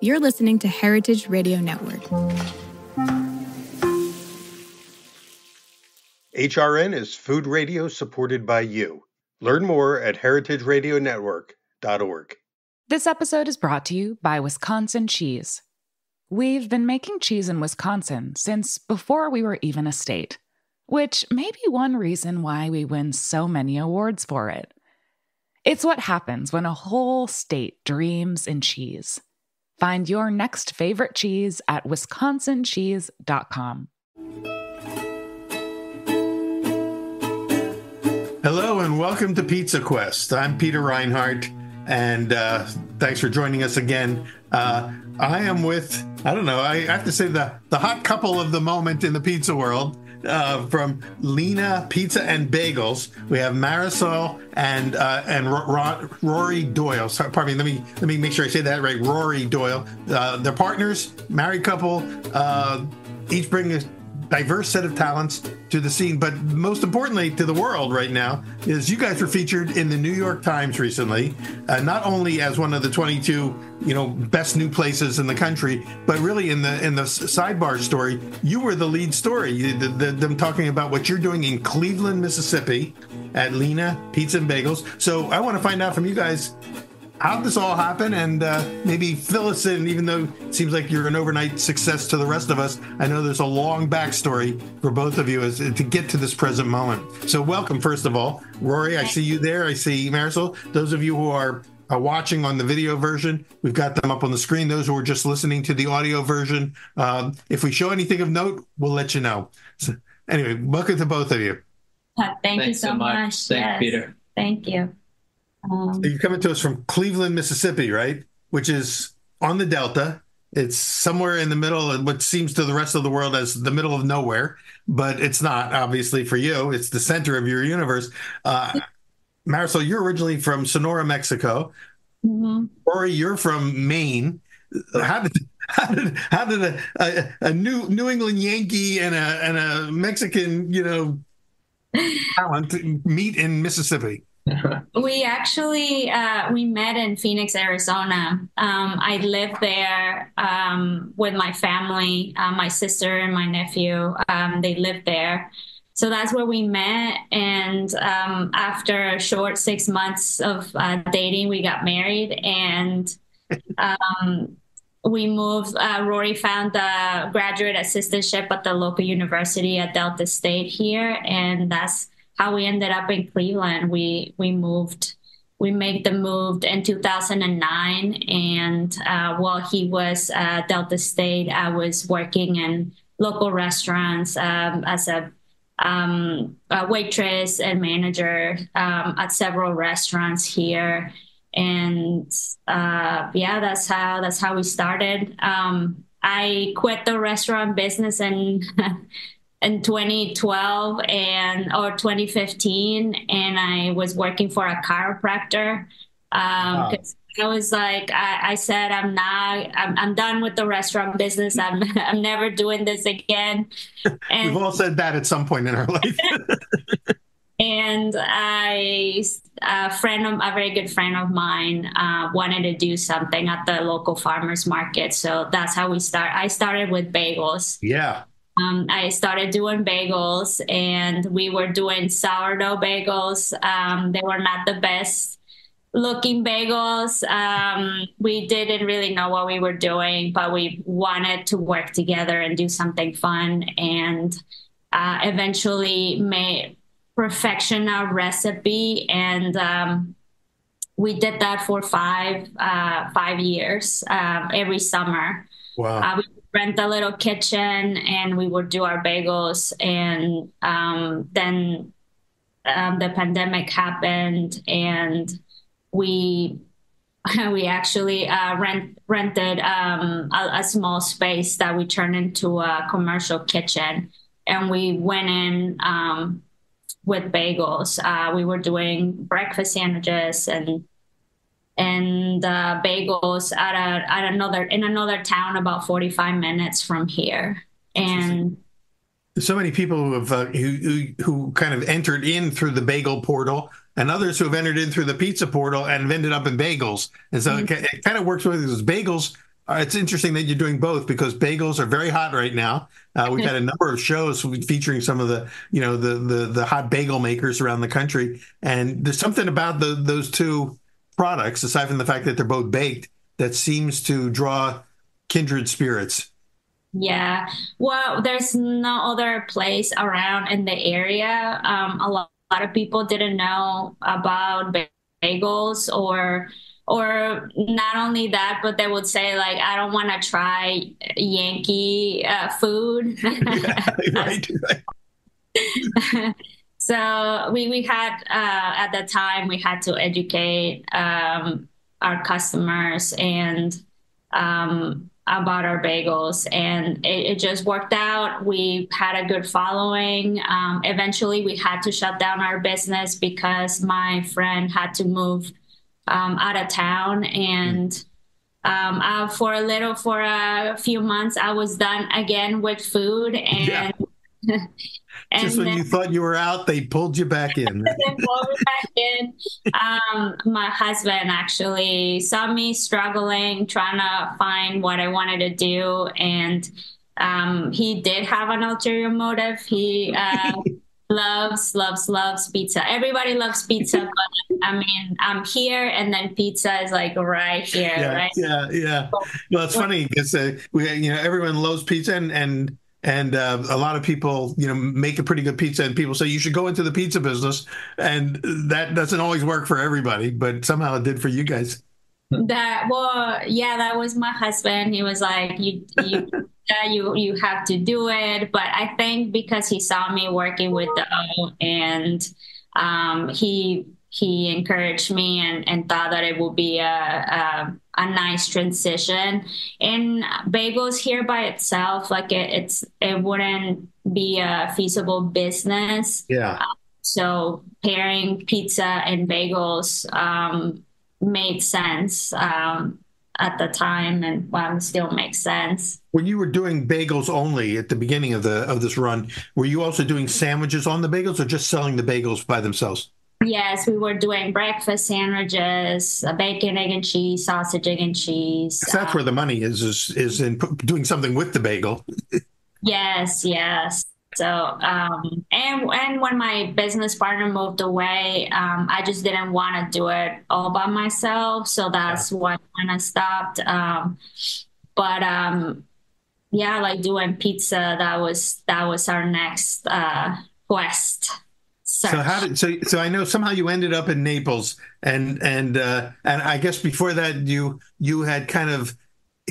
You're listening to Heritage Radio Network. HRN is food radio supported by you. Learn more at heritageradionetwork.org. This episode is brought to you by Wisconsin Cheese. We've been making cheese in Wisconsin since before we were even a state, which may be one reason why we win so many awards for it. It's what happens when a whole state dreams in cheese. Find your next favorite cheese at wisconsincheese.com. Hello and welcome to Pizza Quest. I'm Peter Reinhardt, and thanks for joining us again. I am with, I have to say the hot couple of the moment in the pizza world. From Leña Pizza and Bagels, we have Marisol and Rory Doyle. Sorry, pardon me. Let me make sure I say that right. Rory Doyle. They're partners, married couple. Each bring a diverse set of talents to the scene, but most importantly to the world right now is you guys were featured in the New York Times recently, not only as one of the 22 best new places in the country, but really in the sidebar story, you were the lead story. Them talking about what you're doing in Cleveland, Mississippi, at Leña Pizza and Bagels. So I want to find out from you guys how'd this all happen, and maybe fill us in, even though it seems like you're an overnight success to the rest of us. I know there's a long backstory for both of you to get to this present moment. So welcome, first of all. Rory, I see you there. I see Marisol. Those of you who are watching on the video version, we've got them up on the screen. Those who are just listening to the audio version, if we show anything of note, we'll let you know. So, anyway, welcome to both of you. Thank you so much. Thanks, Peter. Thank you. So you're coming to us from Cleveland, Mississippi, right? Which is on the Delta. It's somewhere in the middle of what seems to the rest of the world as the middle of nowhere, but it's not, obviously, for you. It's the center of your universe. Marisol, you're originally from Sonora, Mexico. Mm-hmm. Rory, you're from Maine. How did a New England Yankee and a Mexican, talent meet in Mississippi? We actually we met in Phoenix, Arizona. I lived there with my family, my sister and my nephew. They lived there. So that's where we met. And after a short 6 months of dating, we got married, and we moved. Rory found a graduate assistantship at the local university at Delta State here, and that's how we ended up in Cleveland. We made the move in 2009, and while he was at Delta State, I was working in local restaurants as a waitress and manager at several restaurants here. And that's how we started. I quit the restaurant business in 2012 or 2015, and I was working for a chiropractor. I was like, I said, I'm done with the restaurant business. I'm never doing this again. And we've all said that at some point in our life. And a very good friend of mine wanted to do something at the local farmers market. So that's how I started with bagels. Yeah. I started doing bagels, and we were doing sourdough bagels. They were not the best looking bagels. We didn't really know what we were doing, but we wanted to work together and do something fun, and eventually made perfection our recipe. And we did that for 5 years, every summer. Wow. We rent a little kitchen, and we would do our bagels. And then the pandemic happened, and we actually rented a small space that we turned into a commercial kitchen, and we went in with bagels. We were doing breakfast sandwiches and bagels in another town about 45 minutes from here. And so many people who have who kind of entered in through the bagel portal, and others who have entered in through the pizza portal and have ended up in bagels. And so it kind of works with those bagels It's interesting that you're doing both because bagels are very hot right now. We've had a number of shows featuring some of the, the hot bagel makers around the country, and there's something about those two products, aside from the fact that they're both baked, that seems to draw kindred spirits. Yeah. Well, there's no other place around in the area. A lot of people didn't know about bagels or not only that, but they would say like, I don't want to try Yankee food. Yeah, right. So we had at the time we had to educate our customers and about our bagels, and it just worked out. We had a good following. Eventually, we had to shut down our business because my friend had to move out of town, and for a few months, I was done again with food, and yeah. Just when you thought you were out, they pulled you back in. They pulled me back in. My husband actually saw me struggling, trying to find what I wanted to do, and he did have an ulterior motive. He loves pizza. Everybody loves pizza, but I mean, I'm here, and then pizza is like right here, yeah, right? Yeah. Well, it's funny because everyone loves pizza, and a lot of people, make a pretty good pizza, and people say you should go into the pizza business, and that doesn't always work for everybody, but somehow it did for you guys. That was my husband. He was like, you have to do it. But I think because he saw me working with the O, and he encouraged me and thought that it would be a nice transition. And bagels here by itself, like it wouldn't be a feasible business. Yeah. So pairing pizza and bagels made sense at the time, and still makes sense. When you were doing bagels only at the beginning of this run, were you also doing sandwiches on the bagels, or just selling the bagels by themselves? Yes, we were doing breakfast sandwiches, bacon, egg, and cheese, sausage, egg, and cheese. That's where the money is in doing something with the bagel. Yes. So, and when my business partner moved away, I just didn't want to do it all by myself. So that's why I kind of stopped. But like doing pizza, that was our next quest. So I know somehow you ended up in Naples, and I guess before that you had kind of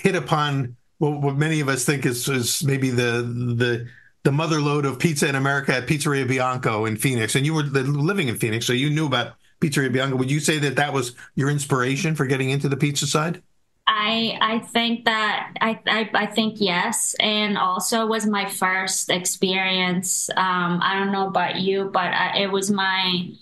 hit upon what many of us think is maybe the mother lode of pizza in America at Pizzeria Bianco in Phoenix, and you were living in Phoenix, so you knew about Pizzeria Bianco. Would you say that was your inspiration for getting into the pizza side? I think that I think yes, and also was my first experience. I don't know about you, but it was my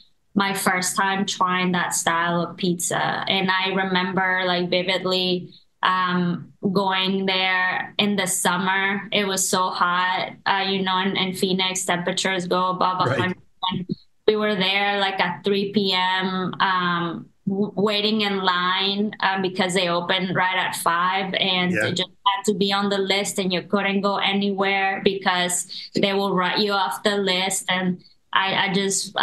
first time trying that style of pizza, and I remember like vividly going there in the summer. It was so hot, in Phoenix, temperatures go above 100. Right. We were there like at 3 p.m. Waiting in line because they opened right at 5, and you just had to be on the list, and you couldn't go anywhere because they will write you off the list. And I just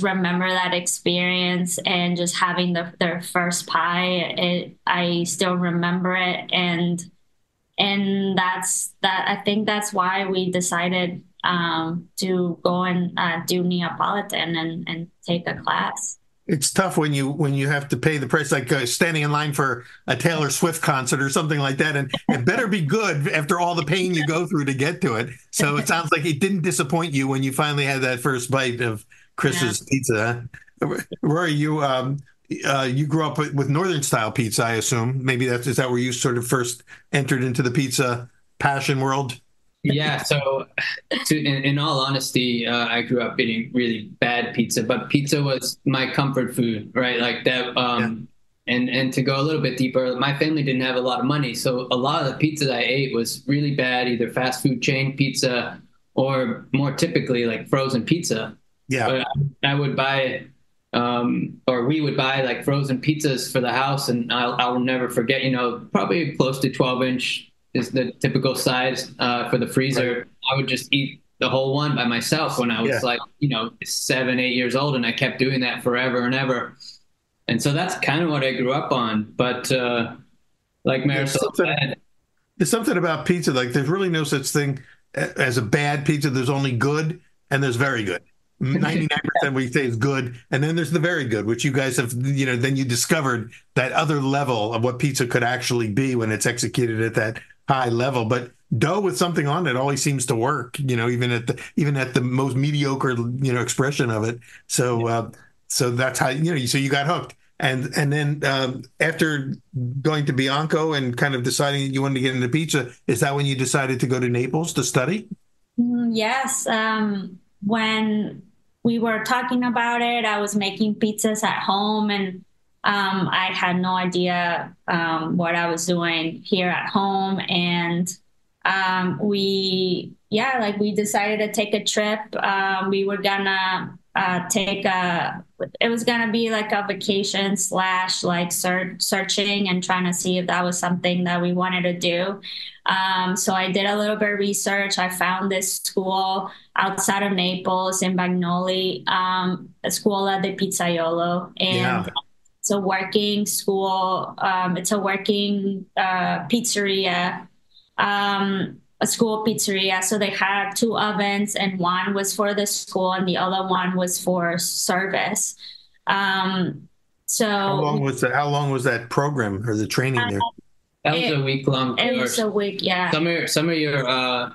remember that experience, and just having their first pie. I still remember it, and that's that. I think that's why we decided to go and do Neapolitan and take a class. It's tough when you have to pay the price, like standing in line for a Taylor Swift concert or something like that, and it better be good after all the pain you go through to get to it. So it sounds like it didn't disappoint you when you finally had that first bite of Chris's pizza. Rory, you grew up with Northern style pizza, I assume. Maybe is that where you sort of first entered into the pizza passion world? Yeah, so in all honesty, I grew up eating really bad pizza, but pizza was my comfort food, right? Like that. And to go a little bit deeper, my family didn't have a lot of money, so a lot of the pizza that I ate was really bad, either fast food chain pizza or more typically like frozen pizza. Yeah, but I would buy or we would buy like frozen pizzas for the house, and I'll never forget, probably close to 12-inch is the typical size for the freezer. Right. I would just eat the whole one by myself when I was like, 7, 8 years old, and I kept doing that forever and ever. And so that's kind of what I grew up on. But like Marisol said, there's something about pizza, like there's really no such thing as a bad pizza. There's only good and there's very good. 99% we say is good, and then there's the very good, which you guys have, then you discovered that other level of what pizza could actually be when it's executed at that high level. But dough with something on it always seems to work, even at the most mediocre, expression of it. So so that's how, so you got hooked. And then after going to Bianco and kind of deciding that you wanted to get into pizza, is that when you decided to go to Naples to study? Yes. When we were talking about it, I was making pizzas at home, and I had no idea what I was doing here at home. And we decided to take a trip. We were gonna it was gonna be like a vacation / like searching and trying to see if that was something that we wanted to do. So I did a little bit of research. I found this school outside of Naples in Bagnoli, Scuola di Pizzaiolo, and it's a working school. It's a working pizzeria. A school pizzeria. So they had 2 ovens, and one was for the school and the other one was for service. So how long was that program or the training there? That was a week-long course. It was a week, yeah. Some of your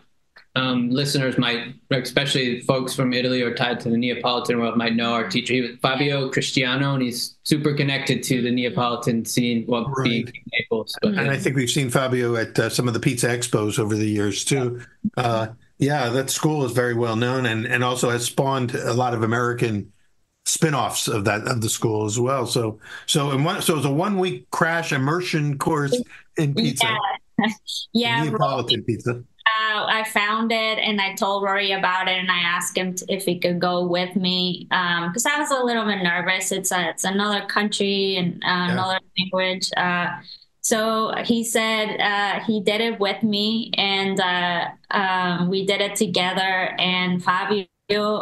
listeners might, especially folks from Italy or tied to the Neapolitan world, might know our teacher. He was Fabio Cristiano, and he's super connected to the Neapolitan scene, being in Naples. But, and I think we've seen Fabio at some of the pizza expos over the years too. That school is very well known, and also has spawned a lot of American spin-offs of the school as well. So it was a 1-week crash immersion course in pizza. Yeah. Neapolitan pizza. I found it and I told Rory about it, and I asked him if he could go with me because I was a little bit nervous. It's another country and another language. So he said he did it with me, and we did it together. And Fabio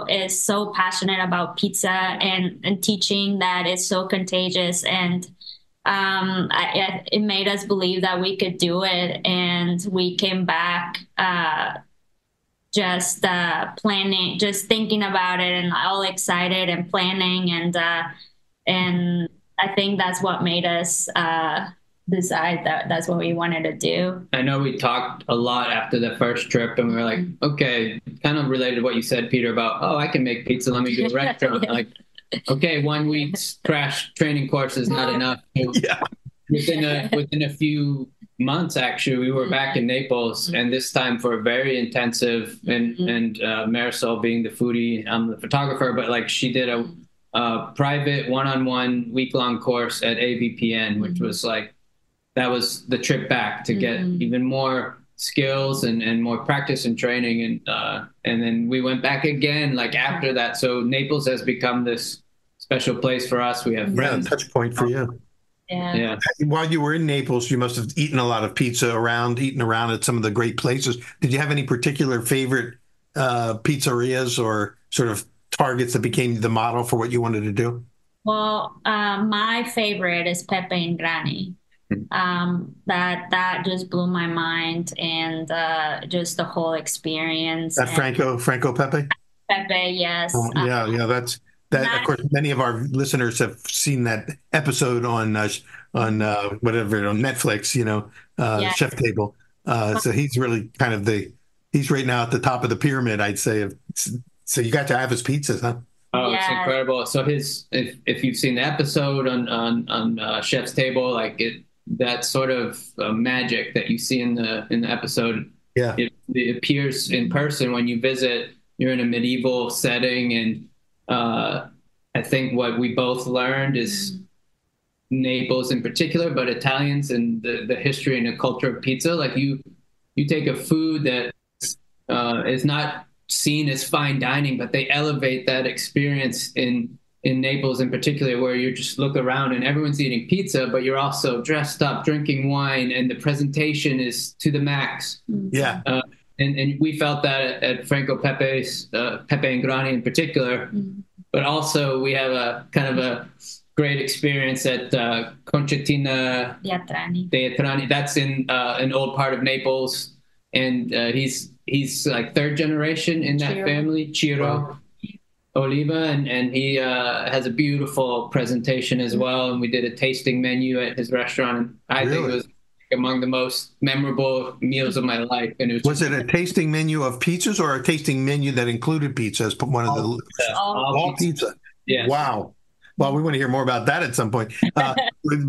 is so passionate about pizza and teaching that it's so contagious, and it made us believe that we could do it. And we came back just planning, just thinking about it, and all excited and planning, and I think that's what made us decide that that's what we wanted to do. I know we talked a lot after the first trip, and we were like, okay, kind of related to what you said, Peter, about, I can make pizza, let me do a restaurant. Like, okay, 1 week's crash training course is not enough. Within a few months, actually, we were back in Naples, and this time for a very intensive, and Marisol being the foodie, I'm the photographer, but like she did a private one-on-one week-long course at AVPN, which was like, that was the trip back to get even more skills and more practice and training. And then we went back again, like after that. So Naples has become this special place for us. We have friends. Touch point for you. Yeah. While you were in Naples, you must have eaten a lot of pizza eaten around at some of the great places. Did you have any particular favorite pizzerias or sort of targets that became the model for what you wanted to do? Well, my favorite is Pepe and Granny. That just blew my mind, and just the whole experience. That Franco Pepe? Pepe, yes. Yeah, that's that. Of course, many of our listeners have seen that episode on whatever, on Netflix, Chef Table. So he's really kind of he's right now at the top of the pyramid, I'd say. So you got to have his pizzas, huh? Oh, yeah. It's incredible. So if you've seen the episode on Chef's Table, like that sort of magic that you see in the episode, it appears in person when you visit. You're in a medieval setting, and I think what we both learned is Naples in particular, but Italians and the history and the culture of pizza. Like you take a food that is not seen as fine dining, but they elevate that experience in in Naples in particular, where you just look around and everyone's eating pizza, but you're also dressed up, drinking wine, and the presentation is to the max. Yeah. And we felt that at Franco Pepe's, Pepe and Grani in particular, but also we have a kind of a great experience at Concetina Teatrani. That's in an old part of Naples, and he's like third generation in that family, Ciro Oliva, and he has a beautiful presentation as well. And we did a tasting menu at his restaurant, and I think it was among the most memorable meals of my life. And it was it a tasting menu of pizzas or a tasting menu that included pizza as one of the all pizza? Yes. Wow. Well, we want to hear more about that at some point. But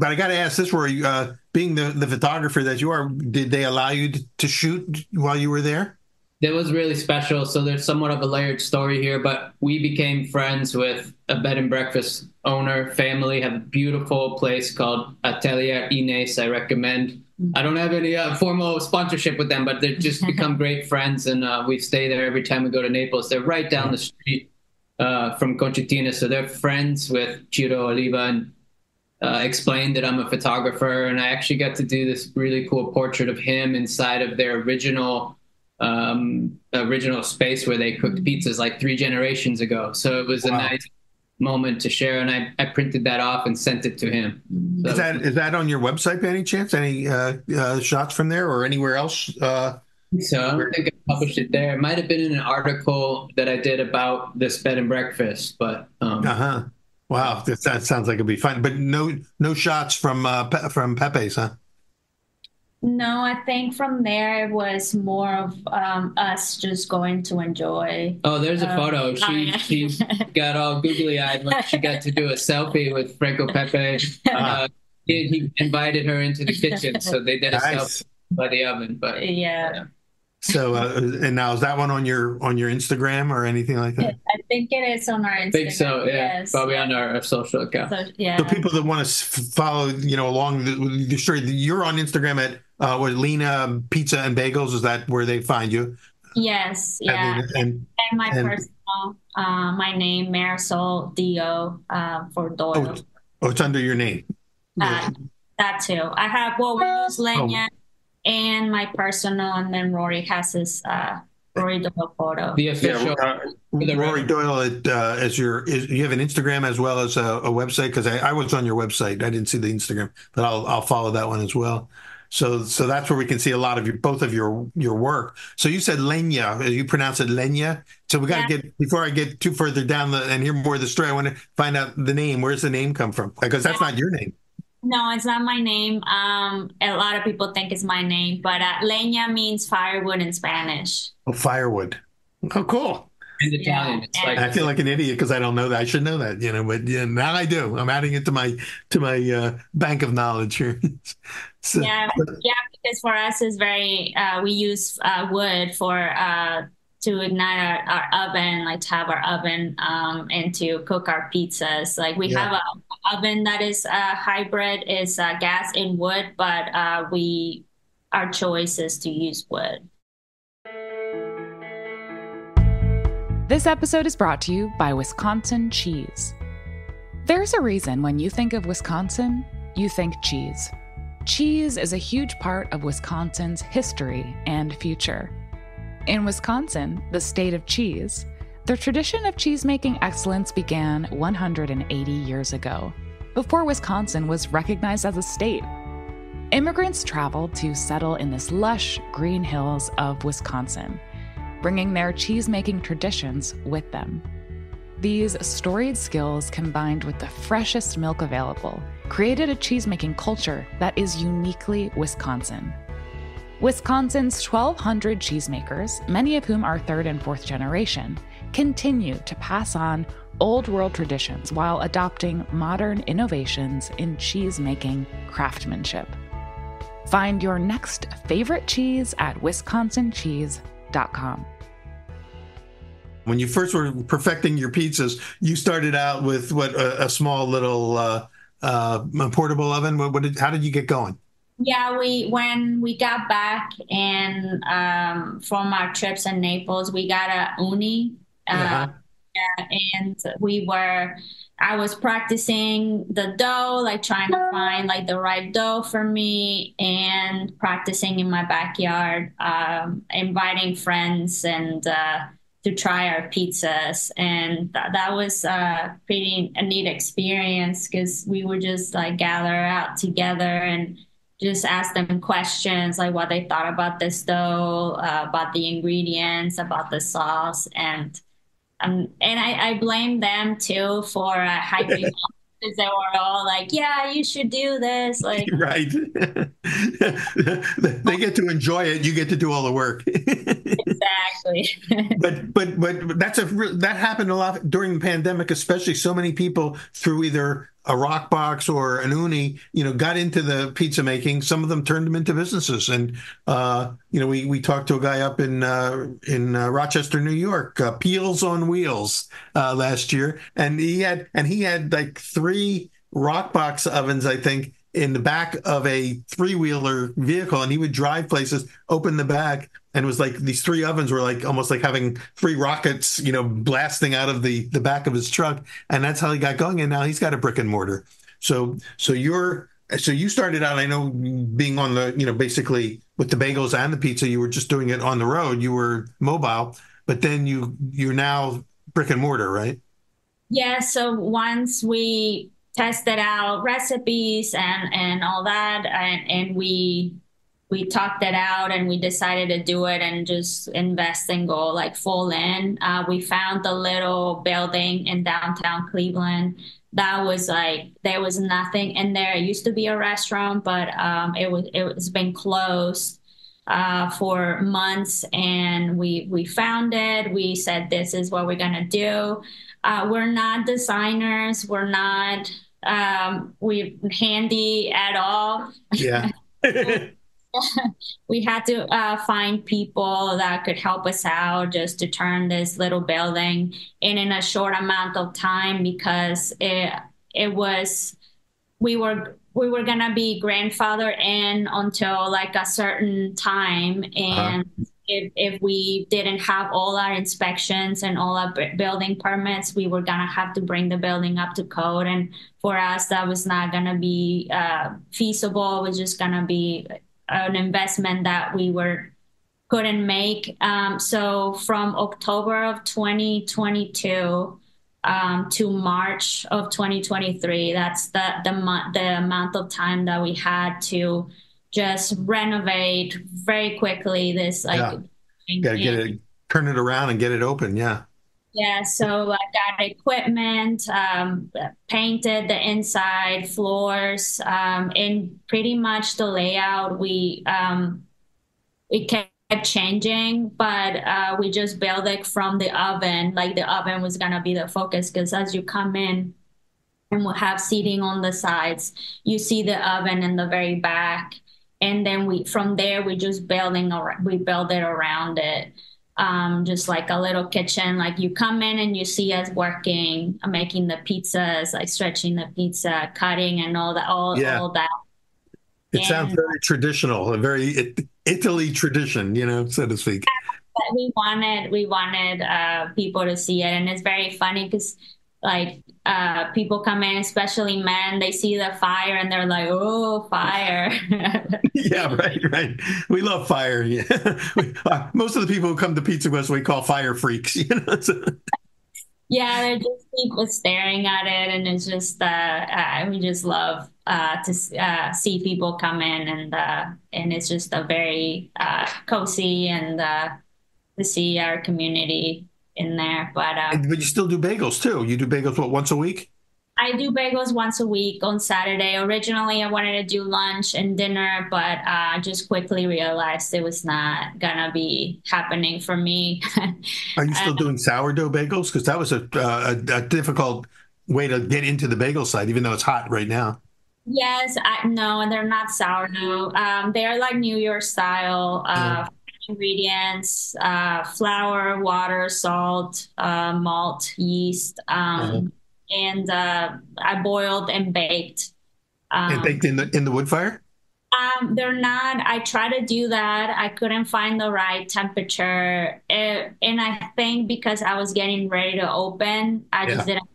I got to ask this, Rory, being the photographer that you are, did they allow you to shoot while you were there? That was really special. So there's somewhat of a layered story here, but we became friends with a bed and breakfast owner family, have a beautiful place called Atelier Inés. I recommend. I don't have any formal sponsorship with them, but they've just become great friends. And we stay there every time we go to Naples. They're right down the street from Concetina. So they're friends with Ciro Oliva, and explained that I'm a photographer. And I actually got to do this really cool portrait of him inside of their original space where they cooked pizzas like 3 generations ago. So it was a nice moment to share, and I printed that off and sent it to him. So is that on your website by any chance? Any shots from there or anywhere else? So I don't think I published it there. It might have been in an article that I did about this bed and breakfast, but wow, that sounds like it'd be fun. But no shots from Pepe's, huh? No, I think from there it was more of us just going to enjoy. Oh, there's a photo. She got all googly-eyed when she got to do a selfie with Franco Pepe. He invited her into the kitchen, so they did a selfie by the oven. But yeah. So, and now is that one on your Instagram or anything like that? I think it is on our Instagram. I think so, yeah. Yes, probably on our social account. So people that want to follow, along the story, you're on Instagram at Leña Pizza and Bagels. Is that where they find you? Yes, yeah. And my personal, my name, Marisol, D-O, for Doyle. Oh, it's under your name. That too. I have, we use Leña. And my personal, and then Rory has his Rory Doyle photo. The official. Rory Doyle, you have an Instagram as well as a website? Because I was on your website. I didn't see the Instagram, but I'll follow that one as well. So that's where we can see a lot of both of your work. So you said Leña, you pronounce it Leña. So we got to get, before I get too further down and hear more of the story, I want to find out the name. Where's the name come from? Because that's not your name. No, it's not my name. A lot of people think it's my name, but Leña means firewood in Spanish. Oh, firewood. Oh, cool. In Italian, yeah. it's like, I feel like an idiot because I don't know that. I should know that, but now I do. I'm adding it to my bank of knowledge here. So, yeah, because for us it's very we use wood for to ignite our oven, like to have our oven and to cook our pizzas. Like we have an oven that is hybrid, is gas and wood, but our choice is to use wood. This episode is brought to you by Wisconsin Cheese. There's a reason when you think of Wisconsin, you think cheese. Cheese is a huge part of Wisconsin's history and future. In Wisconsin, the state of cheese, the tradition of cheese-making excellence began 180 years ago, before Wisconsin was recognized as a state. Immigrants traveled to settle in this lush green hills of Wisconsin, bringing their cheese-making traditions with them. These storied skills, combined with the freshest milk available, created a cheese-making culture that is uniquely Wisconsin. Wisconsin's 1,200 cheesemakers, many of whom are third and fourth generation, continue to pass on old world traditions while adopting modern innovations in cheese-making craftsmanship. Find your next favorite cheese at wisconsincheese.com. When you first were perfecting your pizzas, you started out with a small little portable oven. How did you get going? Yeah, when we got back and from our trips in Naples, we got a uni. and I was practicing the dough, like trying to find like the right dough for me, and practicing in my backyard, inviting friends and to try our pizzas. And that was pretty a neat experience because we would just like gather out together and just ask them questions like what they thought about this dough, about the ingredients, about the sauce, and I blame them too for hyping up because they were all like, "Yeah, you should do this." Like, Right. They get to enjoy it. You get to do all the work. exactly. But that happened a lot during the pandemic, especially. So many people through either a rock box or an uni, got into the pizza making. Some of them turned them into businesses. And we talked to a guy up in Rochester, New York, Peels on Wheels, last year, and he had like 3 rock box ovens, I think, in the back of a 3-wheeler vehicle, and he would drive places, open the back, and it was like these 3 ovens were like almost like having 3 rockets, blasting out of the back of his truck, and that's how he got going. And now he's got a brick and mortar. So you started out, I know, being on the, basically with the bagels and the pizza, you were just doing it on the road. You were mobile, but then you're now brick and mortar, right? Yeah. So once we tested out recipes and all that, and we talked it out and we decided to do it and just invest and go like full in. We found the little building in downtown Cleveland that was like there was nothing in there. It used to be a restaurant, but it's been closed for months, and we found it. We said this is what we're gonna do. We're not designers. We're not we handy at all. Yeah. We had to find people that could help us out just to turn this little building in a short amount of time because it was we were gonna be grandfathered in until like a certain time, and if we didn't have all our inspections and all our building permits, we were gonna have to bring the building up to code, and for us that was not gonna be feasible. It was just gonna be an investment that we couldn't make. So from October of 2022 to March of 2023, that's the amount of time that we had to just renovate very quickly. This like gotta get it, turn it around and get it open. Yeah. Yeah, so I got equipment, painted the inside floors, and pretty much the layout it kept changing, but we just built it from the oven. Like the oven was gonna be the focus because as you come in and we'll have seating on the sides, you see the oven in the very back, and then from there we just build it around it. Just like a little kitchen, like you come in and you see us working, making the pizzas, like stretching the pizza, cutting and all that, all that. It sounds very traditional, a very Italy tradition, so to speak. But we wanted people to see it, and it's very funny because like people come in, especially men, they see the fire and they're like, "Oh, fire!" Yeah, right. We love fire. Yeah. Most of the people who come to Pizza Quest we call fire freaks. Yeah, they're just people staring at it, and it's just we just love to see people come in, and it's just a very cozy and to see our community in there. But you still do bagels too. You do bagels once a week? I do bagels once a week on Saturday. Originally, I wanted to do lunch and dinner, but I just quickly realized it was not gonna be happening for me. Are you still doing sourdough bagels? Because that was a difficult way to get into the bagel side, even though it's hot right now. Yes, no, they're not sourdough. They're like New York style ingredients: flour, water, salt, malt, yeast. And I boiled and baked. And baked in the wood fire? They're not. I tried to do that. I couldn't find the right temperature. And I think because I was getting ready to open, I just didn't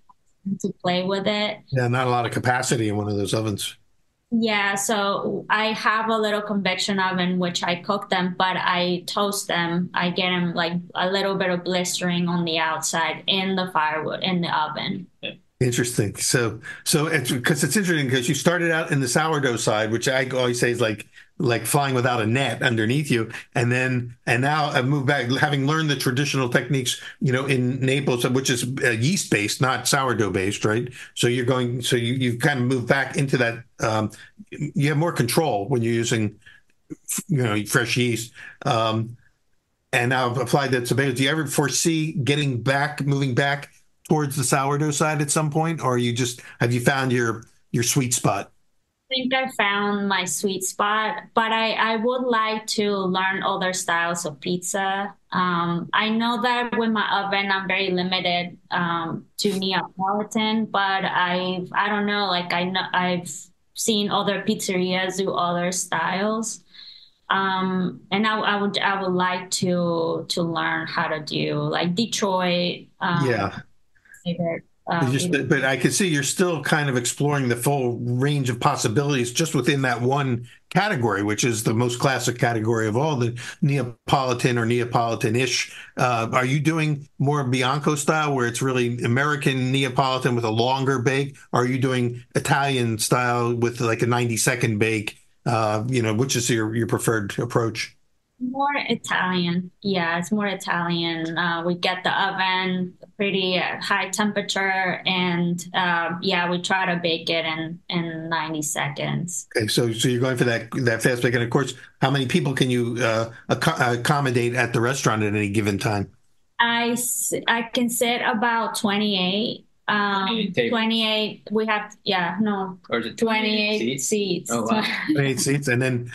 want to play with it. Yeah, not a lot of capacity in one of those ovens. Yeah, so I have a little convection oven which I cook them, but I toast them. I get them like a little bit of blistering on the outside in the firewood in the oven. Interesting. So it's because it's interesting because you started out in the sourdough side, which I always say is like flying without a net underneath you, and now I've moved back, having learned the traditional techniques, in Naples, which is yeast based, not sourdough based, right? So you've kind of moved back into that. You have more control when you're using, fresh yeast. And now I've applied that to bagels. Do you ever foresee moving back towards the sourdough side at some point, or have you found your sweet spot? I think I found my sweet spot, but I would like to learn other styles of pizza. I know that with my oven, I'm very limited to Neapolitan, but I don't know, like I know I've seen other pizzerias do other styles. And I would like to learn how to do like Detroit. Yeah. But I can see you're still kind of exploring the full range of possibilities just within that one category, which is the most classic category of all, the Neapolitan or Neapolitan-ish. Are you doing more Bianco style, where it's really American Neapolitan with a longer bake? Or are you doing Italian style with like a 90-second bake? Which is your preferred approach? More Italian. Yeah, it's more Italian. We get the oven pretty high temperature, and we try to bake it in 90 seconds. Okay, so you're going for that fast bake, and of course, how many people can you accommodate at the restaurant at any given time? I can sit about 28. 28. We have Or is it 28 seats. Oh wow. 28 seats, and then.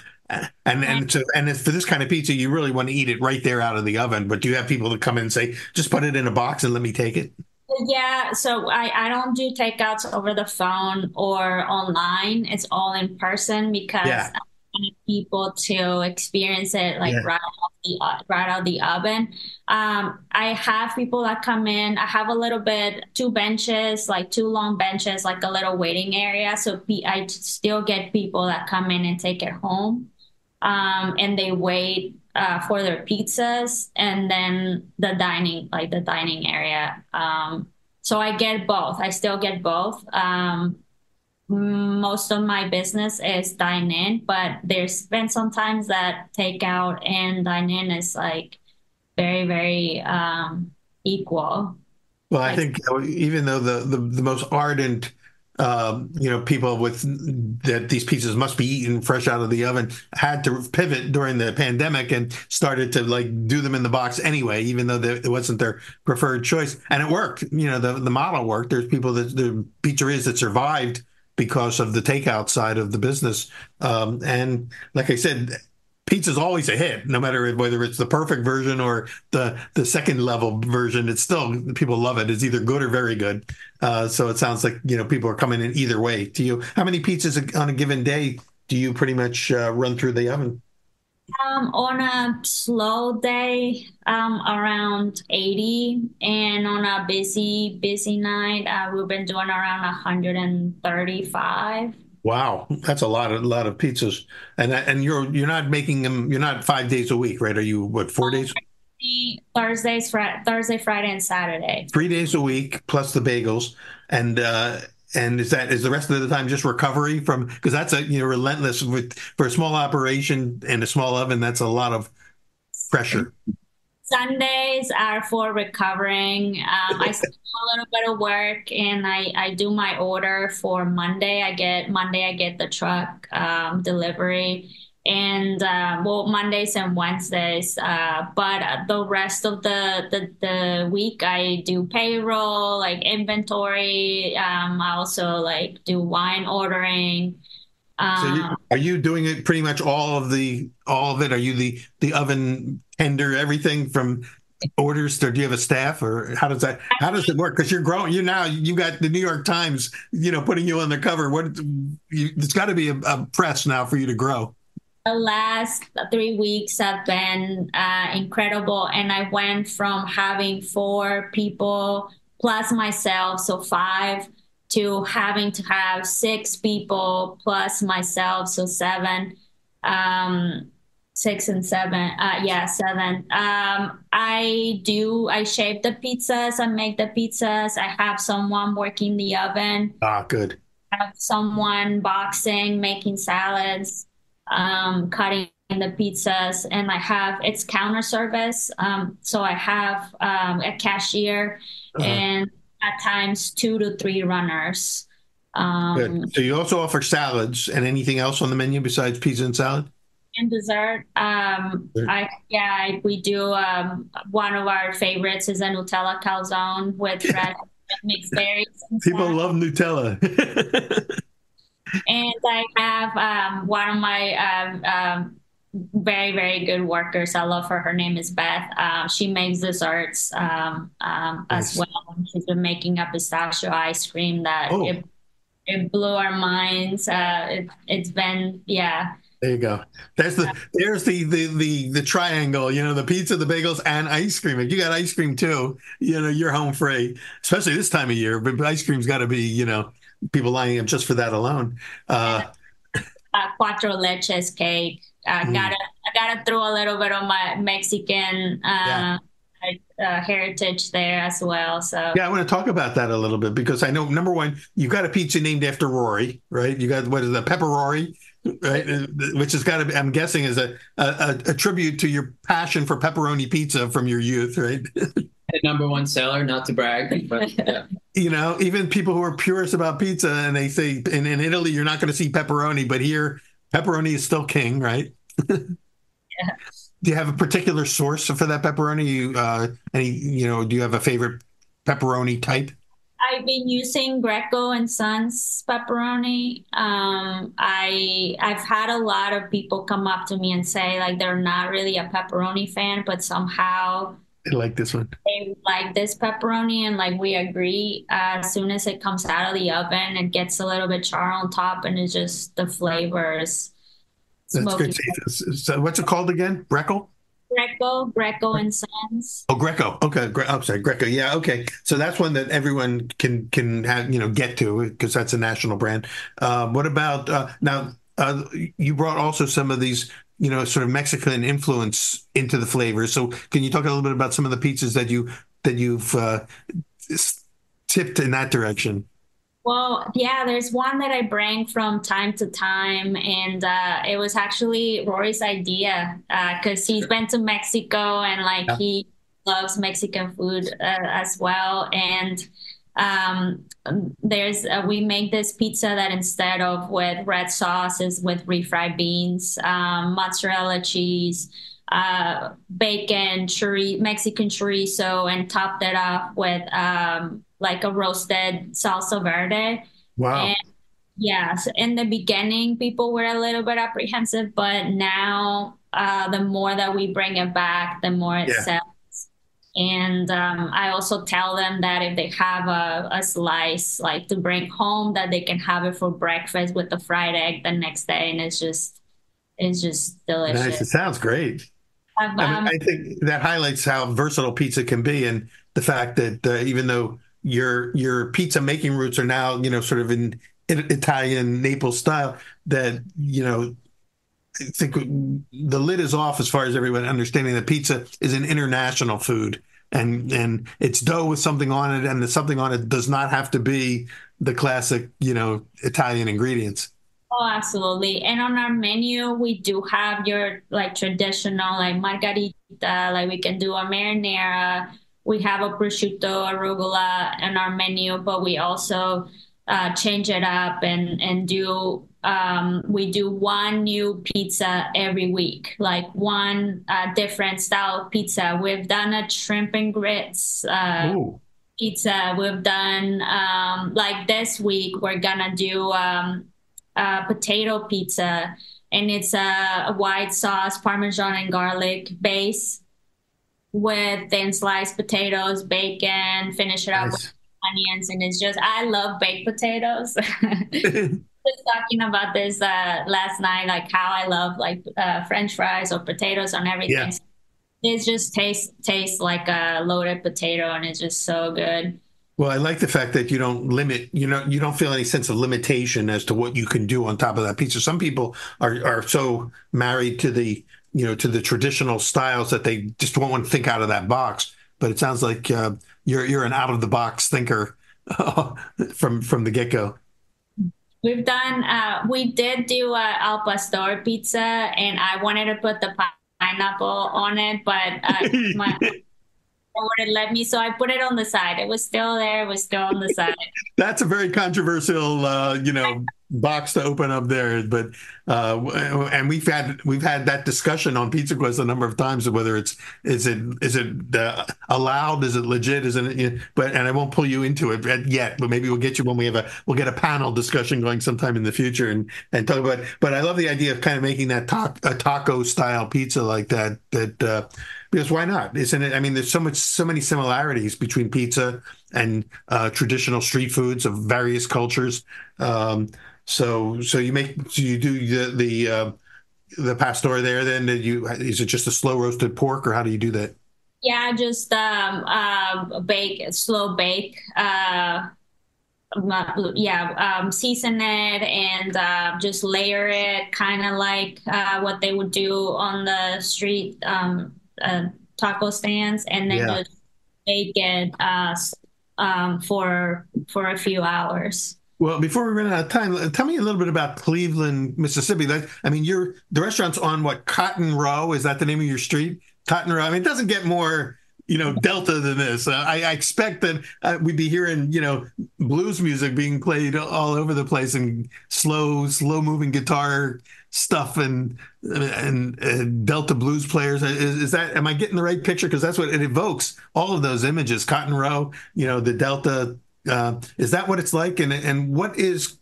And for this kind of pizza, you really want to eat it right there out of the oven. But do you have people that come in and say, just put it in a box and let me take it? Yeah, so I don't do takeouts over the phone or online. It's all in person because I want people to experience it right out of the oven. I have people that come in. I have a little bit, two benches, like two long benches, like a little waiting area. So I still get people that come in and take it home. And they wait for their pizzas, and then the dining area. So I get both. I still get both. Most of my business is dine in, but there's been some times that takeout and dine in is like very, very equal. Well, I think even though the most ardent people that these pizzas must be eaten fresh out of the oven had to pivot during the pandemic and started to do them in the box anyway, even though it wasn't their preferred choice. And it worked. The model worked. There's the pizzerias that survived because of the takeout side of the business. And like I said, pizza's always a hit, no matter whether it's the perfect version or the second level version. It's still, people love it. It's either good or very good. So it sounds like, people are coming in either way. To you, how many pizzas on a given day do you pretty much run through the oven? On a slow day, around 80, and on a busy night, we've been doing around 135. Wow, that's a lot of pizzas, and you're not making them. You're not 5 days a week, right? Are you 4 days? Thursday, Friday, and Saturday. 3 days a week plus the bagels, and is the rest of the time just recovery from, because that's relentless for a small operation and a small oven. That's a lot of pressure. Sundays are for recovering. I still do a little bit of work, and I do my order for Monday. I get the truck delivery, and Mondays and Wednesdays. But the rest of the week, I do payroll, like inventory. I also do wine ordering. So are you doing it pretty much all of it? Are you the oven tender, everything from orders to, do you have a staff, or how does it work? Because you're growing, you got the New York Times, putting you on the cover. It's got to be a press now for you to grow. The last 3 weeks have been incredible, and I went from having 4 people plus myself, so 5, to having to have 6 people plus myself, so 7. 6 and 7. Yeah, 7. I shape the pizzas, I make the pizzas. I have someone working the oven, Ah, good. have someone boxing, making salads, cutting the pizzas, and I have it's counter service. So I have a cashier Uh-huh. and at times 2 to 3 runners. Good. Um, So you also offer salads and anything else on the menu besides pizza and salad? and dessert, Good. we do. One of our favorites is a Nutella calzone with red mixed berries People inside. love Nutella. And I have one of my very, very good workers. I love her. Her name is Beth. She makes desserts as Nice. well. She's been making a pistachio ice cream that Oh, it blew our minds. It's been, yeah. there you go. There's the triangle, the pizza, the bagels, and ice cream. If you got ice cream too, you're home free, especially this time of year. But ice cream's got to be, people lining up just for that alone. And Uh, cuatro leches cake. mm, I gotta throw a little bit of my Mexican yeah. heritage there as well. So Yeah, I want to talk about that a little bit because I know number one, you got a pizza named after Rory, right? You got what is that, Pepper Rory, right? Which has got to be, I'm guessing, is a tribute to your passion for pepperoni pizza from your youth, right? The number one seller, not to brag, but yeah. Even people who are purists about pizza and they say in Italy you're not going to see pepperoni, but here pepperoni is still king, right? yeah. Do you have a particular source for that pepperoni? Do you have a favorite pepperoni type? I've been using Greco and Sons pepperoni. I've had a lot of people come up to me and say like they're not really a pepperoni fan, but somehow I like this one. they like this pepperoni, and like we agree. As soon as it comes out of the oven, it gets a little bit char on top, and it's just the flavors, That's good. smoky. So what's it called again? Breckle? Greco and Sons. Oh, Greco. Okay. I'm sorry, Greco. Yeah. Okay. So that's one that everyone can have, get to because that's a national brand. What about now? You brought also some of these, sort of Mexican influence into the flavors. So can you talk a little bit about some of the pizzas that you've tipped in that direction? Well, yeah, there's one that I bring from time to time, and it was actually Rory's idea because he's been to Mexico and like Yeah. he loves Mexican food as well. And um, there's we make this pizza that instead of with red sauce is with refried beans, mozzarella cheese, bacon, Mexican chorizo, and topped it off with like a roasted salsa verde. Wow. And yes, in the beginning, people were a little bit apprehensive, but now the more that we bring it back, the more it Yeah. sells. And I also tell them that if they have a slice like to bring home, that they can have it for breakfast with the fried egg the next day, and it's just Nice. It delicious. sounds great. I've, I mean, I think that highlights how versatile pizza can be, and the fact that even though your pizza making roots are now, sort of in Italian Naples style, that I think the lid is off as far as everyone understanding that pizza is an international food, and it's dough with something on it, and the something on it does not have to be the classic, Italian ingredients. Oh, absolutely. And on our menu, we do have your like traditional like margarita, like we can do a marinara. We have a prosciutto arugula in our menu, but we also change it up and do we do one new pizza every week, like one different style of pizza. We've done a shrimp and grits Oh, pizza. We've done like this week we're gonna do potato pizza, and it's a white sauce, Parmesan and garlic base with thin sliced potatoes, bacon, finish it up with nice. onions, and it's just I love baked potatoes. just talking about this last night, like how I love like French fries or potatoes and Yeah. everything. It just tastes like a loaded potato, and it's just so good. Well, I like the fact that you don't limit, you don't feel any sense of limitation as to what you can do on top of that pizza. Some people are so married to to the traditional styles that they just won't want to think out of that box. But it sounds like you're an out of the box thinker from the get go. We did do a al pastor pizza, and I wanted to put the pineapple on it, but my wouldn't let me, so I put it on the side. It was still there. It was still on the side. That's a very controversial, box to open up there. But and we've had that discussion on Pizza Quest a number of times of whether is it allowed, is it legit, isn't it? But and I won't pull you into it yet. But maybe we'll get you when we'll get a panel discussion going sometime in the future and talk about. But I love the idea of kind of making that a taco style pizza like that. Because why not? Isn't it? I mean, there's so many similarities between pizza and traditional street foods of various cultures. So you do the pastor there. Then is it just a slow roasted pork, or how do you do that? Yeah, just slow bake. Season it and just layer it, kind of like what they would do on the street taco stands, and then Yeah. just bake it for a few hours. Well, before we run out of time, tell me a little bit about Cleveland, Mississippi. I mean, the restaurant's on what, Cotton Row? Is that the name of your street? Cotton Row. I mean, it doesn't get more, Delta than this. I expect that we'd be hearing, blues music being played all over the place and slow moving guitar stuff and Delta blues players. Am I getting the right picture? Because that's what it evokes. All of those images, Cotton Row, the Delta. Is that what it's like? And what is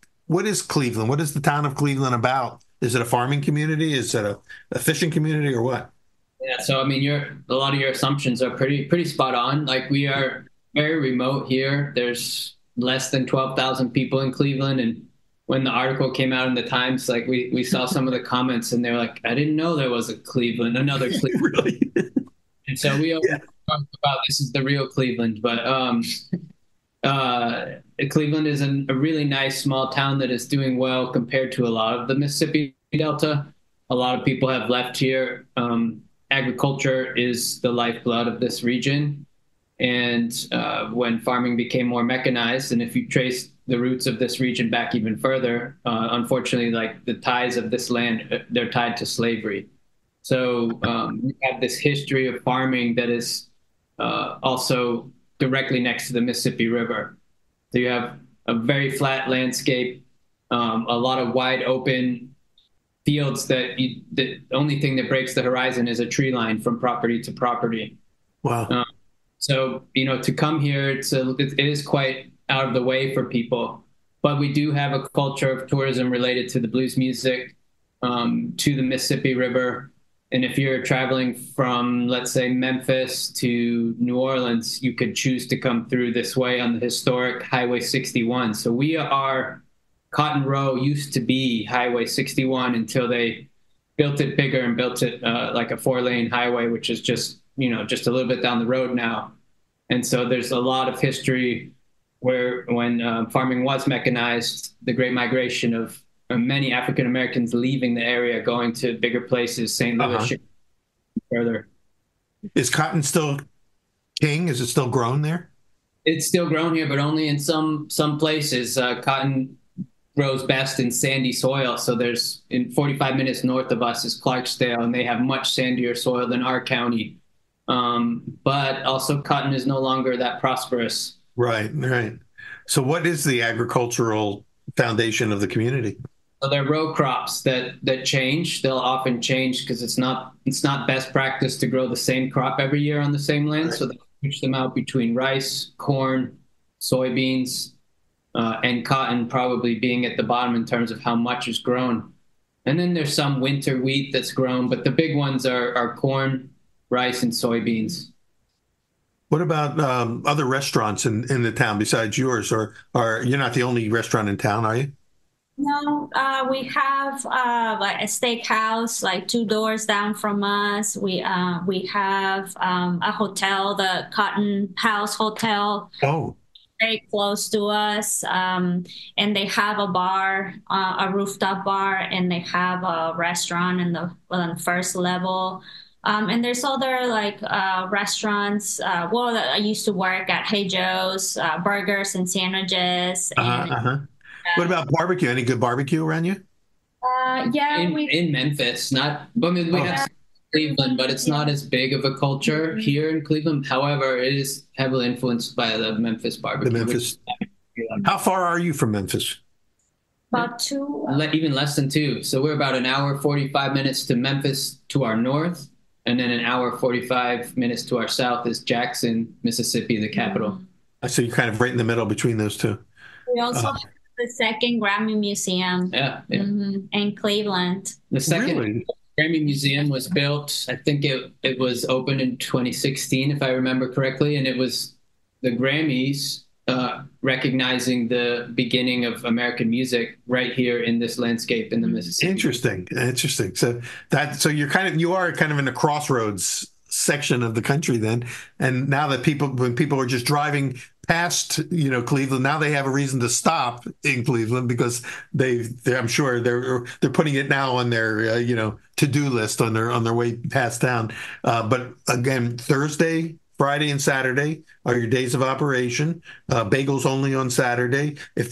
Cleveland? What is the town of Cleveland about? Is it a farming community? Is it a fishing community, or what? Yeah, so I mean, a lot of your assumptions are pretty spot on. Like, we are very remote here. There's less than 12,000 people in Cleveland, and when the article came out in the Times, like we saw some of the comments, and they were like, "I didn't know there was another Cleveland." Really? And so we always talk about this is the real Cleveland, but Cleveland is a really nice small town that is doing well compared to a lot of the Mississippi Delta. A lot of people have left here. Agriculture is the lifeblood of this region. And when farming became more mechanized, and if you trace the roots of this region back even further, unfortunately, like the ties of this land, they're tied to slavery. So we have this history of farming that is also directly next to the Mississippi River. So you have a very flat landscape, a lot of wide open fields the only thing that breaks the horizon is a tree line from property to property. Wow. So, to come here, it is quite out of the way for people, but we do have a culture of tourism related to the blues music, to the Mississippi River. And if you're traveling from, let's say, Memphis to New Orleans, you could choose to come through this way on the historic Highway 61. So Cotton Row used to be Highway 61 until they built it bigger and built it like a 4-lane highway, which is just a little bit down the road now. And so there's a lot of history where when farming was mechanized, the Great Migration of many African Americans leaving the area, going to bigger places, St. Louis, further. Is cotton still king? Is it still grown there? It's still grown here, but only in some places. Cotton grows best in sandy soil. So in 45 minutes north of us is Clarksdale, and they have much sandier soil than our county. But also cotton is no longer that prosperous. Right. So what is the agricultural foundation of the community? So they're row crops that change. They'll often change because it's not best practice to grow the same crop every year on the same land. Right. So they switch them out between rice, corn, soybeans, and cotton probably being at the bottom in terms of how much is grown. And then there's some winter wheat that's grown, but the big ones are corn, rice, and soybeans. What about other restaurants in the town besides yours? Or you're not the only restaurant in town, are you? No, we have like a steakhouse like two doors down from us. We have a hotel, the Cotton House Hotel, Oh, very close to us. And they have a bar, a rooftop bar, and they have a restaurant in on the first level. And there's other like restaurants. Well, I used to work at Hey Joe's, burgers and sandwiches, and uh-huh. What about barbecue? Any good barbecue around you? yeah, In Memphis, not. I mean, we Oh, have Cleveland, but it's not as big of a culture here in Cleveland. However, it is heavily influenced by the Memphis the barbecue, which Memphis. How far are you from Memphis? about two. even less than two. So we're about an hour 45 minutes to Memphis to our north, and then an hour 45 minutes to our south is Jackson, Mississippi, the capital. I see you're kind of right in the middle between those two. We also have the second Grammy Museum Yeah. in Cleveland. The second Really? Grammy Museum was built, I think it was opened in 2016, if I remember correctly, and it was the Grammys recognizing the beginning of American music right here in this landscape in the Mississippi. Interesting. So you are kind of in a crossroads section of the country then. And now that when people are just driving past, Cleveland, now they have a reason to stop in Cleveland because I'm sure they're putting it now on their to-do list on their way past town. But again, Thursday, Friday, and Saturday are your days of operation. Bagels only on Saturday. Do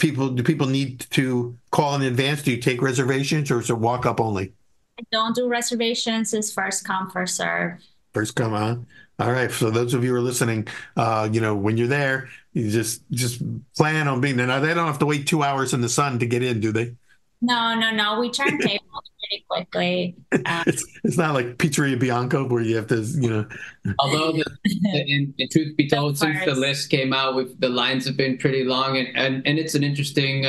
people need to call in advance? Do you take reservations or is it walk up only? I don't do reservations. It's first come, first serve. First come on. All right. So those of you who are listening, when you're there, you just plan on being there. Now they don't have to wait 2 hours in the sun to get in, do they? No. We turn tables pretty quickly. It's not like Pizzeria Bianco where you have to, Although, in truth be told, since the list came out, the lines have been pretty long, and it's an interesting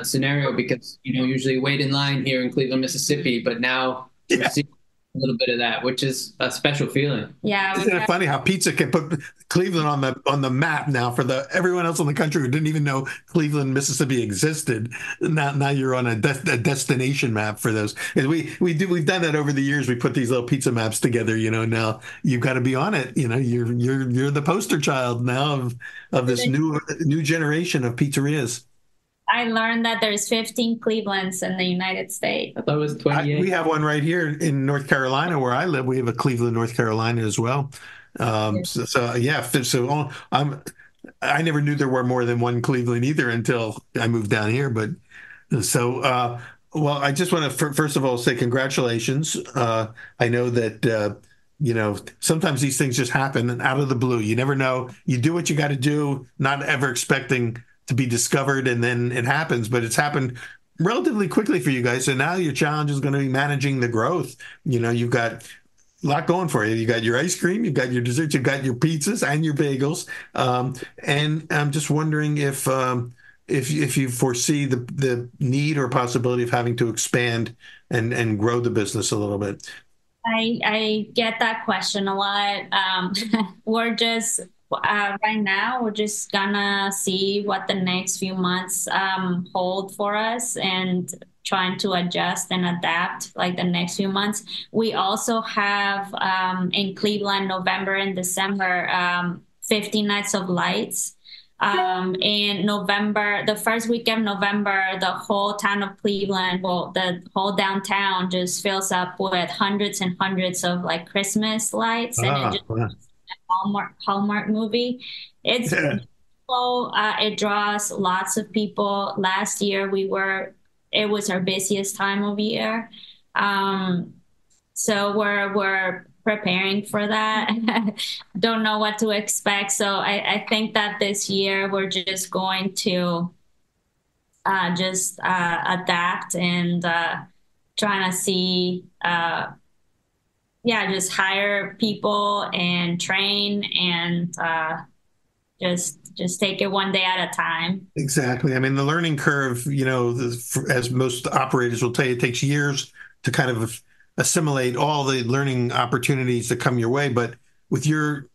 scenario because usually wait in line here in Cleveland, Mississippi, but now we're seeing a little bit of that, which is a special feeling. Yeah. Isn't it funny how pizza can put Cleveland on the map now for everyone else in the country who didn't even know Cleveland, Mississippi existed. Now you're on a destination map for those. And we've done that over the years. We put these little pizza maps together. Now you've got to be on it. You're the poster child now of this new generation of pizzerias. I learned that there's 15 Clevelands in the United States. I thought it was 28. We have one right here in North Carolina where I live. We have a Cleveland, North Carolina as well. I never knew there were more than one Cleveland either until I moved down here. But well, I just want to first of all say congratulations. I know that sometimes these things just happen out of the blue. You never know. You do what you got to do, not ever expecting to be discovered, and then it happens. But it's happened relatively quickly for you guys. So now your challenge is going to be managing the growth. You've got a lot going for you. You got your ice cream, you've got your desserts, you've got your pizzas and your bagels. And I'm just wondering if you foresee the need or possibility of having to expand and grow the business a little bit. I get that question a lot. We're just right now, we're just gonna see what the next few months hold for us and trying to adjust and adapt like the next few months. We also have in Cleveland, November and December, 50 Nights of Lights. In November, the first week of November, the whole town of Cleveland, well, the whole downtown just fills up with hundreds and hundreds of like Christmas lights, and it just a Hallmark movie. It's beautiful. It draws lots of people. Last year it was our busiest time of year. So we're preparing for that. Don't know what to expect. So I think that this year we're just going to adapt and trying to see, just hire people and train and just take it one day at a time. Exactly. I mean, the learning curve, as most operators will tell you, it takes years to kind of assimilate all the learning opportunities that come your way. But with your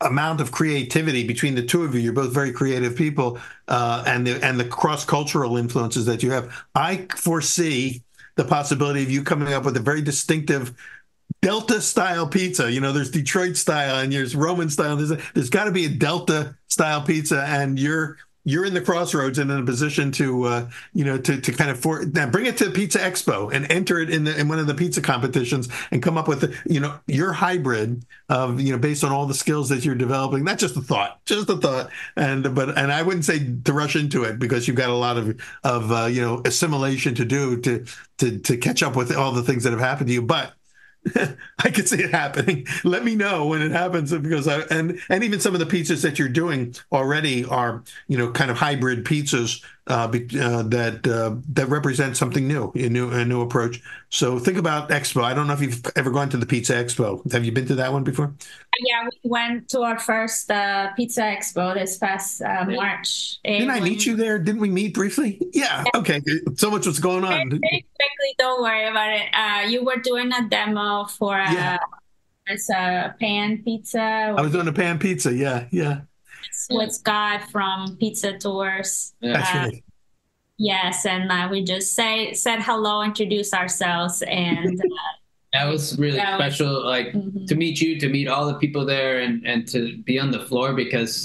amount of creativity between the two of you. You're both very creative people, and the cross-cultural influences that you have. I foresee the possibility of you coming up with a very distinctive Delta style pizza. There's Detroit style and there's Roman style. There's got to be a Delta style pizza, and you're in the crossroads and in a position to to kind of now bring it to the Pizza Expo and enter it in one of the pizza competitions and come up with your hybrid of based on all the skills that you're developing. Not just a thought, and I wouldn't say to rush into it, because you've got a lot of assimilation to do to catch up with all the things that have happened to you, but I could see it happening. Let me know when it happens, because and even some of the pizzas that you're doing already are kind of hybrid pizzas that represent something new, a new approach. So think about Expo. I don't know if you've ever gone to the Pizza Expo. Have you been to that one before? Yeah, we went to our first Pizza Expo this past March. Didn't I meet you there? Didn't we meet briefly? Yeah. Okay. So much was going on. Very quickly, don't worry about it. You were doing a demo for it's a pan pizza. I was doing a pan pizza. Yeah. With Scott from Pizza Tours. That's right. Yes, and we just said hello, introduced ourselves, and that was really special. To meet you, to meet all the people there, and to be on the floor, because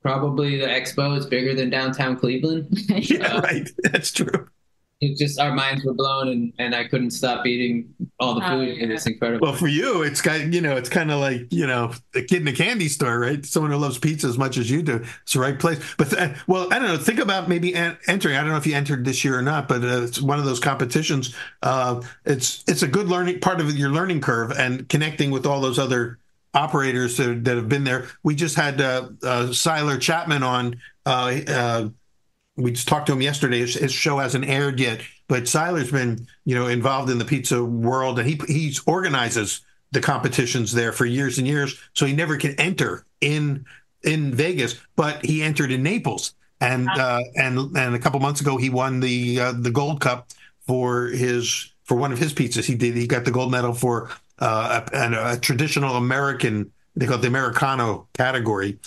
probably the expo is bigger than downtown Cleveland. Yeah, right. That's true. It just, our minds were blown, and I couldn't stop eating all the food. It was incredible. Well, for you, it's kind of like a kid in a candy store, right? Someone who loves pizza as much as you do. It's the right place. But I don't know. Think about maybe entering. I don't know if you entered this year or not, but it's one of those competitions. It's a good learning part of your learning curve, and connecting with all those other operators that have been there. We just had Siler Chapman on. We just talked to him yesterday. His show hasn't aired yet, but Siler's been, involved in the pizza world, and he organizes the competitions there for years and years. So he never can enter in Vegas, but he entered in Naples, and a couple months ago he won the Gold Cup for one of his pizzas. He got the gold medal for a traditional American. They call it the Americano category.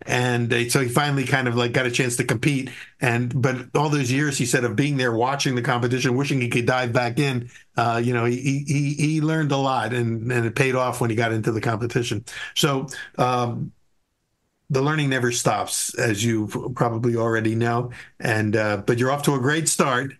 And so he finally kind of got a chance to compete. But all those years, he said, of being there, watching the competition, wishing he could dive back in, he learned a lot, and it paid off when he got into the competition. So the learning never stops, as you probably already know. But you're off to a great start.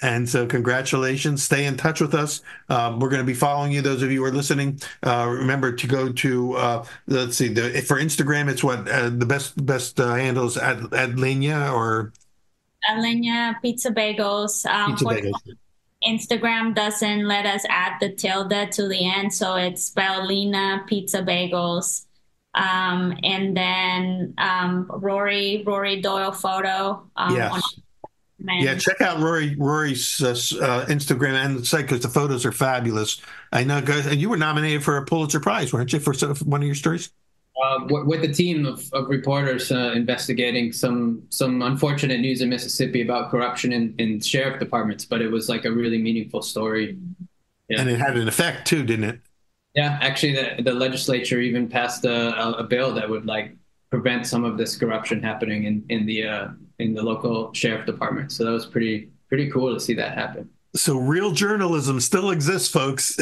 And so congratulations. Stay in touch with us. We're going to be following you. Those of you who are listening, remember to go to, let's see, for Instagram, it's what the best handles at Leña or? At Leña Pizza Bagels. Pizza Bagels. Instagram doesn't let us add the tilde to the end, so it's spelled Leña Pizza Bagels. And then Rory Doyle photo. Yes. Yeah, check out Rory's Instagram and the site, because the photos are fabulous. I know, guys, and you were nominated for a Pulitzer Prize, weren't you, for one of your stories? With a team of reporters investigating some unfortunate news in Mississippi about corruption in sheriff departments, but it was a really meaningful story. Yeah. And it had an effect too, didn't it? Yeah, actually, the legislature even passed a bill that would prevent some of this corruption happening in the local sheriff department. So that was pretty cool to see that happen. So real journalism still exists, folks.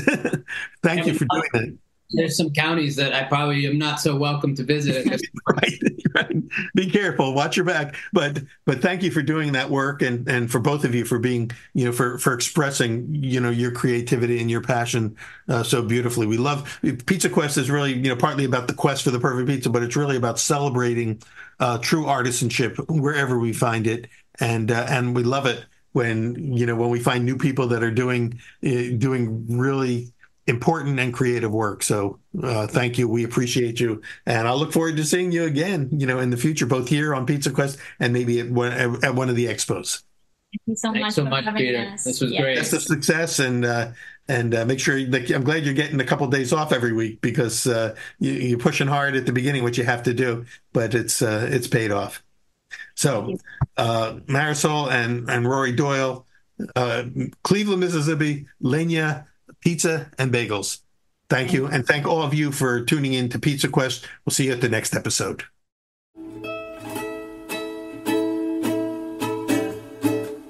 Thank you for doing that. There's some counties that I probably am not so welcome to visit. Right. Be careful. Watch your back. But thank you for doing that work, and for both of you for being, for expressing, your creativity and your passion so beautifully. We love Pizza Quest is really, partly about the quest for the perfect pizza, but it's really about celebrating true artisanship wherever we find it, and we love it when we find new people that are doing really important and creative work. So thank you. We appreciate you. And I'll look forward to seeing you again, in the future, both here on Pizza Quest and maybe at one of the expos. Thank you so Thanks so much, Peter. Us. This was great. Best of success, and make sure, I'm glad you're getting a couple of days off every week, because you're pushing hard at the beginning, what you have to do, but it's paid off. So Marisol and Rory Doyle, Cleveland, Mississippi, Leña Pizza and Bagels. Thank you. And thank all of you for tuning in to Pizza Quest. We'll see you at the next episode.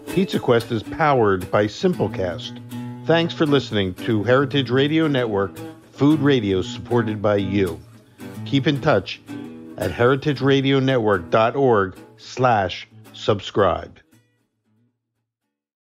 Pizza Quest is powered by Simplecast. Thanks for listening to Heritage Radio Network, food radio supported by you. Keep in touch at heritageradionetwork.org/subscribe.